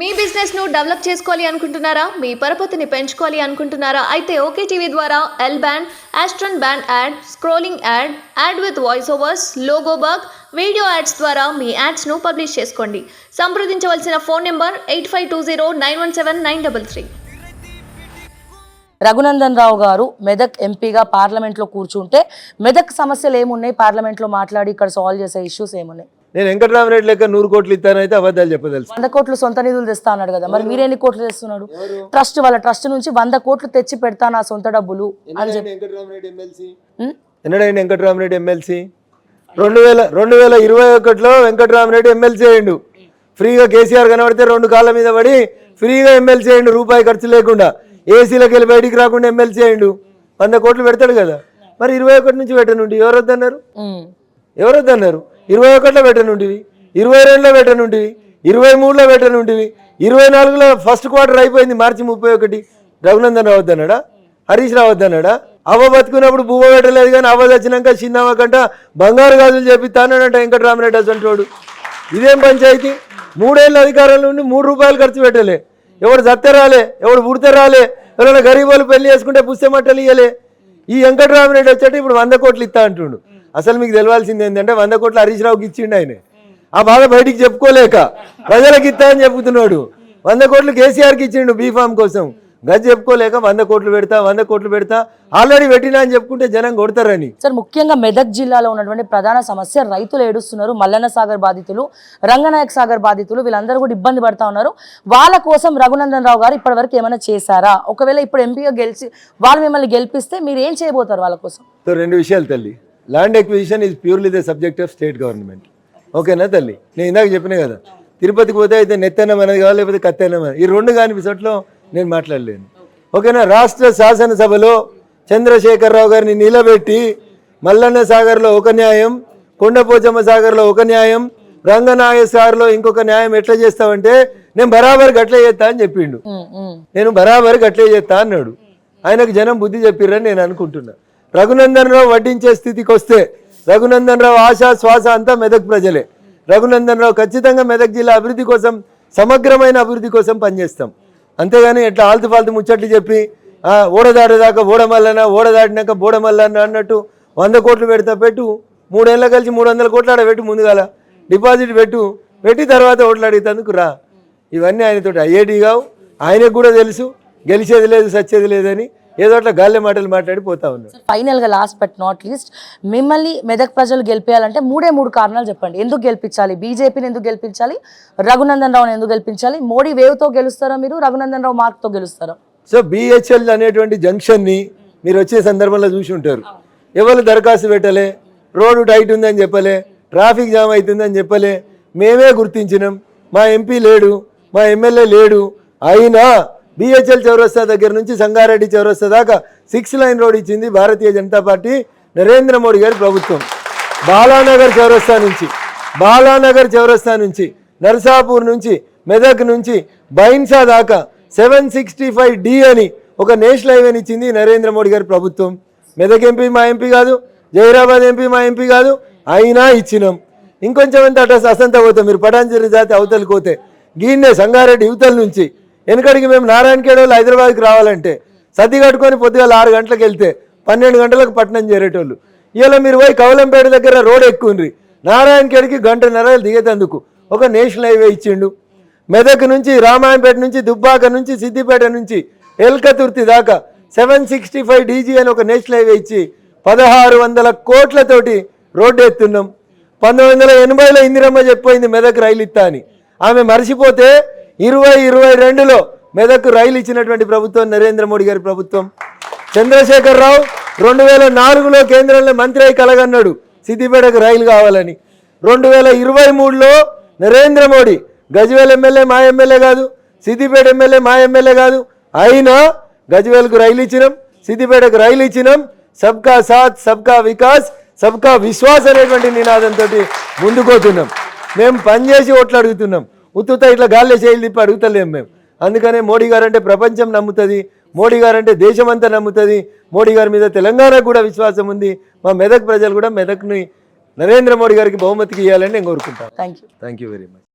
మీ business ను develop చేసుకోవాలి అనుకుంటున్నారా? మీ పరపతిని పెంచుకోవాలి అనుకుంటున్నారా? అయితే ఓకే టీవీ ద్వారా L band, aston band ad, scrolling ad, ad with voice overs, logo bug, video ads ద్వారా మీ యాడ్స్ ను పబ్లిష్ చేసుకోండి. సంప్రదించవలసిన ఫోన్ నెంబర్ 8520917933. రఘునందన్ రావు గారు మెదక్ ఎంపీగా పార్లమెంట్లో కూర్చుంటే మెదక్ సమస్యలు ఏమున్నాయి, పార్లమెంట్లో మాట్లాడి ఇక్కడ సాల్వ్ చేసే ఇష్యూస్ ఏమున్నాయి? నేను వెంకటరామరెడ్డి లెక్క 100 కోట్లు ఇస్తానైతే అబద్ధాలు చెప్పదలుసు. 100 కోట్లు సొంత నిధులు తెస్తా అన్నాడు కదా, మరి మీరెన్ని కోట్లు తెస్తున్నాడు? వాళ్ళ ట్రస్ట్ నుంచి 100 కోట్లు తెచ్చి పెడతా నా సొంత డబ్బులు అని చెప్పి. ఎన్నడైంది వెంకటరామరెడ్డి ఎమ్మెల్సీ? 2021లో వెంకటరామరెడ్డి ఎమ్మెల్సీ అయ్యిండు. ఫ్రీగా కేసీఆర్ కనబడితే 2 కాళ్ళ మీద పడి ఫ్రీగా ఎమ్మెల్సీ అయ్యిండు, రూపాయి ఖర్చు లేకుండా. ఏసీలోకి వెళ్ళి బయటికి రాకుండా ఎమ్మెల్సీ అయ్యిండు. 100 కోట్లు పెడతాడు కదా. మరి 21 నుంచి పెట్టనుండి ఎవరు వద్దన్నారు? 21లో పెట్టనుంటివి, 22లో పెట్టనుంటివి, 23లో పెట్టనుంటివి, 24లో ఫస్ట్ క్వార్టర్ అయిపోయింది, మార్చి 31. రఘునందన్ రావు వద్దన్నాడా? హరీష్ రావు వద్దన్నాడా? అవ్వ బతుకున్నప్పుడు బువ్వ పెట్టలేదు, కానీ అవ్వ వచ్చినాక చిన్నవ్వ కంట బంగారు గాజులు చెప్పిస్తానంట వెంకటరామరెడ్డి అసంటోడు. ఇదేం పంచాయతీ? 3 ఏళ్ళ అధికారంలో ఉండి 3 రూపాయలు ఖర్చు పెట్టలే. ఎవడు సత్తే రాలే, ఎవడు పుడితే రాలే, ఎవరైనా గరీబోళ్ళు పెళ్లి చేసుకుంటే పుస్తమట్టలు ఇయ్యలే. ఈ వెంకటరామరెడ్డి వచ్చేట ఇప్పుడు 100 కోట్లు ఇస్తా అంటుండు. అసలు మీకు తెలవాల్సింది ఏంటంటే 100 కోట్లు హరీష్ రావుకి ఇచ్చిండు ఆయన. ఆ బాధ బయటికి చెప్పుకోలేక ప్రజలకు ఇస్తా అని చెబుతున్నాడు. 100 కోట్లు కేసీఆర్కి ఇచ్చిండు బీఫామ్ కోసం. గది చెప్పుకోలేక 100 కోట్లు పెడతా ఆల్రెడీ పెట్టినా అని చెప్పుకుంటే జనం కొడతారని. సార్, ముఖ్యంగా మెదక్ జిల్లాలో ఉన్నటువంటి ప్రధాన సమస్య రైతులు ఏడుస్తున్నారు. మల్లన్న సాగర్ బాధితులు, రంగనాయక్ సాగర్ బాధితులు, వీళ్ళందరూ కూడా ఇబ్బంది పడతా ఉన్నారు. వాళ్ళ కోసం రఘునందన్ రావు గారు ఇప్పటి వరకు ఏమైనా చేశారా? ఒకవేళ ఇప్పుడు ఎంపీగా గెలిచి వాళ్ళు మిమ్మల్ని గెలిపిస్తే మీరు ఏం చేయబోతారు వాళ్ళ కోసం? 2 విషయాలు తల్లి. Land acquisition is purely the subject of state government. ఓకేనా తల్లి? నేను ఇందాక చెప్పినా కదా, తిరుపతికి పోతే అయితే నెత్తన్నం అనేది కావాలి, లేకపోతే కత్తన్నం అనేది. ఈ 2 కాని పిసట్లో నేను మాట్లాడలేను. ఓకేనా? రాష్ట్ర శాసనసభలో చంద్రశేఖరరావు గారిని నిలబెట్టి మల్లన్న సాగర్లో ఒక న్యాయం, కొండపోచమ్మ సాగర్లో ఒక న్యాయం, రంగనాయ సాగర్లో ఇంకొక న్యాయం ఎట్లా చేస్తామంటే నేను బరాబర్ గట్లే చేస్తా అని చెప్పిండు. నేను బరాబర్ గట్లే చేస్తా అన్నాడు. ఆయనకు జనం బుద్ధి చెప్పిర్రని నేను అనుకుంటున్నా. రఘునందన్ రావు వడ్డించే స్థితికి వస్తే రఘునందన్ రావు ఆశా శ్వాస అంతా మెదక్ ప్రజలే. రఘునందన్ రావు ఖచ్చితంగా మెదక్ జిల్లా అభివృద్ధి కోసం, సమగ్రమైన అభివృద్ధి కోసం పనిచేస్తాం. అంతేగాని ఎట్లా ఆల్తు ఫాల్తు ముచ్చట్లు చెప్పి ఓడదాడేదాకా ఓడమల్లన, ఓడదాటినాక బోడమల్లన్న అన్నట్టు 100 కోట్లు పెట్టు 3 ఏళ్ళ కలిసి 300 కోట్లు ఆడ పెట్టు, ముందుగాల డిపాజిట్ పెట్టి తర్వాత ఓట్లు అడిగేందుకు రా. ఇవన్నీ ఆయనతోటి అయ్యేటి కావు. ఆయనకు కూడా తెలుసు గెలిచేది లేదు, సచ్చేది లేదని ఏదో అట్లా గాల్లె మాటలు మాట్లాడి పోతా ఉన్నారు. ఫైనల్ గా లాస్ట్ బట్ నాట్ లీస్ట్, మిమ్మల్ని మెదక్ ప్రజలు గెలిపేయాలంటే 3 కారణాలు చెప్పండి. ఎందుకు గెలిపించాలి? బీజేపీని ఎందుకు గెలిపించాలి? రఘునందన్ రావుని ఎందుకు గెలిపించాలి? మోడీ వేవ్తో గెలుస్తారా మీరు? రఘునందన్ రావు మార్క్తో గెలుస్తారా? సో బిహెచ్ఎల్ అనేటువంటి జంక్షన్ని మీరు వచ్చే సందర్భంలో చూసి ఉంటారు. ఎవరు దరఖాస్తు పెట్టలే, రోడ్డు టైట్ ఉందని చెప్పలే, ట్రాఫిక్ జామ్ అవుతుందని చెప్పలే. మేమే గుర్తించినాం. మా ఎంపీ లేడు, మా ఎమ్మెల్యే లేడు. అయినా బిహెచ్ఎల్ చౌరస్తా దగ్గర నుంచి సంగారెడ్డి చౌరస్తా దాకా 6 లైన్ రోడ్ ఇచ్చింది భారతీయ జనతా పార్టీ, నరేంద్ర మోడీ గారి ప్రభుత్వం. బాలానగర్ చౌరస్తా నుంచి నర్సాపూర్ నుంచి మెదక్ నుంచి బైన్సా దాకా 765D అని ఒక నేషనల్ హైవేని ఇచ్చింది నరేంద్ర మోడీ గారి ప్రభుత్వం. మెదక్ ఎంపీ మా ఎంపీ కాదు, జైరాబాద్ ఎంపీ మా ఎంపీ కాదు, అయినా ఇచ్చినాం. ఇంకొంచెం ఎంత అసంత పోతే మీరు పటాన్చెరు జాతి అవతలికి పోతే గీన్నే సంగారెడ్డి యువతల నుంచి వెనకడికి మేము నారాయణఖేడ్ హైదరాబాద్కి రావాలంటే సర్ది కట్టుకొని పొద్దుగాల 6 గంటలకు వెళ్తే 12 గంటలకు పట్టణం చేరేటోళ్ళు. ఇలా మీరు పోయి కవలంపేట దగ్గర రోడ్ ఎక్కుండ్రి, నారాయణఖేడ్కి 1.5 గంటలు దిగేటందుకు ఒక నేషనల్ హైవే ఇచ్చిండు. మెదక్ నుంచి, రామాయంపేట నుంచి, దుబ్బాక నుంచి, సిద్దిపేట నుంచి ఎల్కతుర్తి దాకా 765DG అని ఒక నేషనల్ హైవే ఇచ్చి 1600 కోట్లతోటి రోడ్డు ఎత్తున్నాం. 1980లో ఇందిరమ్మ చెప్పిపోయింది మెదక్ రైలు ఇస్తా అని. ఆమె మర్చిపోతే 2022లో మెదక్ రైలు ఇచ్చినటువంటి ప్రభుత్వం నరేంద్ర మోడీ గారి ప్రభుత్వం. చంద్రశేఖరరావు 2004లో కేంద్రంలో మంత్రి అయి కలగన్నాడు సిద్దిపేటకు రైలు కావాలని. 2023లో నరేంద్ర మోడీ గజ్వేల్ ఎమ్మెల్యే మా ఎమ్మెల్యే కాదు, సిద్దిపేట ఎమ్మెల్యే మా ఎమ్మెల్యే కాదు, అయినా గజ్వేల్కు రైలు ఇచ్చినాం, సిద్దిపేటకు రైలు ఇచ్చినాం. సబ్కా సాత్, సబ్కా వికాస్, సబ్కా విశ్వాస్ అనేటువంటి నినాదంతో ముందుకోతున్నాం. మేము పనిచేసి ఓట్లు అడుగుతున్నాం. ఉత్తుత ఇట్లా గాల్లే చేయలు తిప్పి అడుగుతలేం మేము. అందుకనే మోడీ గారు అంటే ప్రపంచం నమ్ముతుంది, మోడీ గారు అంటే దేశమంతా నమ్ముతుంది. మోడీ గారి మీద తెలంగాణకు కూడా విశ్వాసం ఉంది. మా మెదక్ ప్రజలు కూడా మెదక్ని నరేంద్ర మోడీ గారికి బహుమతికి ఇవ్వాలని నేను కోరుకుంటాను. Thank you very much.